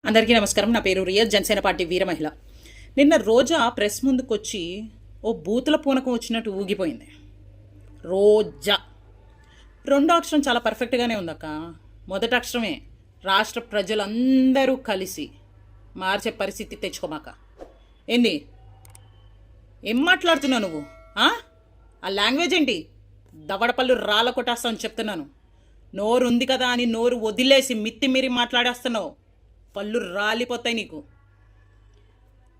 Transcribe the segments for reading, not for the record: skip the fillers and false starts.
అందరికీ నమస్కారం. నా పేరు రియల్ జనసేన పార్టీ వీర మహిళ. నిన్న రోజా ప్రెస్ ముందుకొచ్చి ఓ బూతుల పూనకం వచ్చినట్టు ఊగిపోయింది. రోజా రెండో అక్షరం చాలా పర్ఫెక్ట్గానే ఉందక్క. మొదటి అక్షరమే రాష్ట్ర ప్రజలందరూ కలిసి మార్చే పరిస్థితి తెచ్చుకోమాక. ఏంది ఏం మాట్లాడుతున్నావు నువ్వు? ఆ లాంగ్వేజ్ ఏంటి? దవడపళ్ళు రాళ్ళ కొట్టేస్తామని చెప్తున్నాను. నోరు ఉంది కదా అని నోరు వదిలేసి మిత్తిమీరి మాట్లాడేస్తున్నావు. పళ్ళు రాలిపోతాయి నీకు.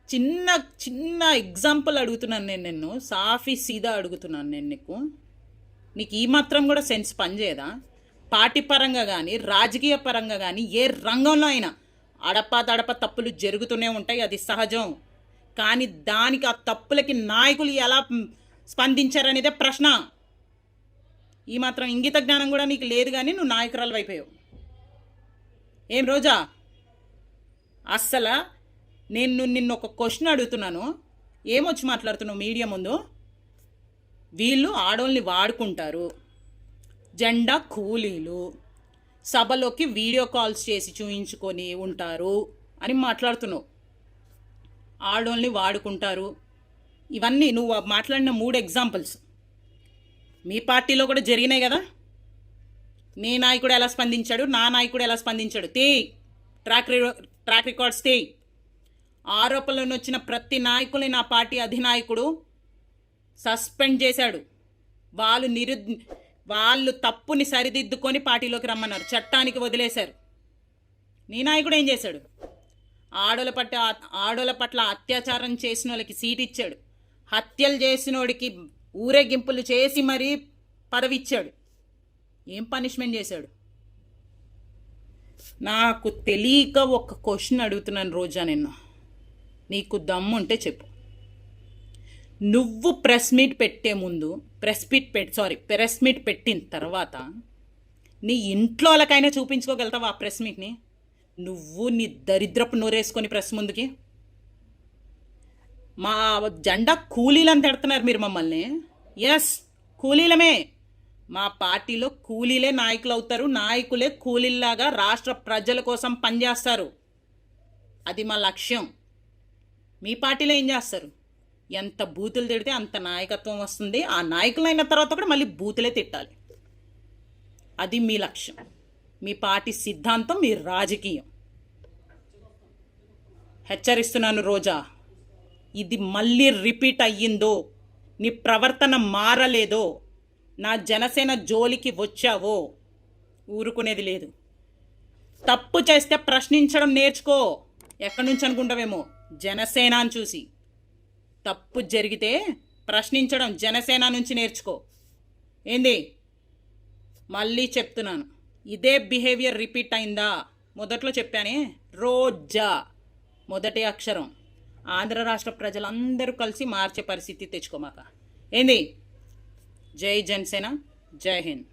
చిన్న చిన్న ఎగ్జాంపుల్ అడుగుతున్నాను నిన్ను సాఫీ సీదా అడుగుతున్నాను నీకు ఈ మాత్రం కూడా సెన్స్ పనిచేయదా? పార్టీ పరంగా కానీ రాజకీయ పరంగా కానీ ఏ రంగంలో అయినా అడప తప్పులు జరుగుతూనే ఉంటాయి, అది సహజం. కానీ దానికి ఆ తప్పులకి నాయకులు ఎలా స్పందించారనేదే ప్రశ్న. ఈ మాత్రం ఇంగిత జ్ఞానం కూడా నీకు లేదు, కానీ నువ్వు నాయకురాలు అయిపోయావు. ఏం రోజా, అస్సలు నిన్ను ఒక క్వశ్చన్ అడుగుతున్నాను, ఏమొచ్చి మాట్లాడుతున్నావు మీడియా ముందు? వీళ్ళు ఆడోళ్ళని వాడుకుంటారు, జెండా కూలీలు, సభలోకి వీడియో కాల్స్ చేసి చూయించుకొని ఉంటారు అని మాట్లాడుతున్నావు. ఆడోళ్ళని వాడుకుంటారు, ఇవన్నీ నువ్వు మాట్లాడిన 3 ఎగ్జాంపుల్స్ మీ పార్టీలో కూడా జరిగినాయి కదా. నీ నాయకుడు ఎలా స్పందించాడు, నా నాయకుడు ఎలా స్పందించాడు? ట్రాక్ రికార్డ్స్ తే. ఆరోపణలను వచ్చిన ప్రతి నాయకుల్ని నా పార్టీ అధినాయకుడు సస్పెండ్ చేశాడు. వాళ్ళు తప్పుని సరిదిద్దుకొని పార్టీలోకి రమ్మన్నారు, చట్టానికి వదిలేశారు. నీ నాయకుడు ఏం చేశాడు? ఆడోళ్ళ పట్ల అత్యాచారం చేసిన వాళ్ళకి సీట్ ఇచ్చాడు, హత్యలు చేసినోడికి ఊరేగింపులు చేసి మరీ పదవి ఇచ్చాడు. ఏం పనిష్మెంట్ చేశాడు? నాకు తెలియక ఒక క్వశ్చన్ అడుగుతున్నాను రోజా, నీకు దమ్ము ఉంటే చెప్పు. నువ్వు ప్రెస్ మీట్ పెట్టిన తర్వాత నీ ఇంట్లో వాళ్ళకైనా చూపించుకోగలుగుతావు ఆ ప్రెస్ మీట్ని? నువ్వు నీ దరిద్రపు నోరేసుకొని ప్రెస్ ముందుకి మా జెండా కూలీలని తిడుతున్నారు మీరు మమ్మల్ని. ఎస్, కూలీలమే. మా పార్టీలో కూలీలే నాయకులు అవుతారు, నాయకులే కూలీల్లాగా రాష్ట్ర ప్రజల కోసం పనిచేస్తారు. అది మా లక్ష్యం. మీ పార్టీలో ఏం చేస్తారు? ఎంత బూతులు తిడితే అంత నాయకత్వం వస్తుంది. ఆ నాయకులు అయిన తర్వాత కూడా మళ్ళీ బూతులే తిట్టాలి. అది మీ లక్ష్యం, మీ పార్టీ సిద్ధాంతం, మీ రాజకీయం. హెచ్చరిస్తున్నాను రోజా, ఇది మళ్ళీ రిపీట్ అయ్యిందో, నీ ప్రవర్తన మారలేదో, నా జనసేన జోలికి వచ్చావో ఊరుకునేది లేదు. తప్పు చేస్తే ప్రశ్నించడం నేర్చుకో. ఎక్కడి నుంచి అనుకుంటావేమో, జనసేన అని చూసి. తప్పు జరిగితే ప్రశ్నించడం జనసేన నుంచి నేర్చుకో. ఏంది? మళ్ళీ చెప్తున్నాను, ఇదే బిహేవియర్ రిపీట్ అయిందా? మొదట్లో చెప్పానే, రోజా మొదటి అక్షరం. ఆంధ్ర రాష్ట్ర ప్రజలందరూ కలిసి మార్చే పరిస్థితి తెచ్చుకోమాక. ఏంది? జై జనసేన, జై హింద్.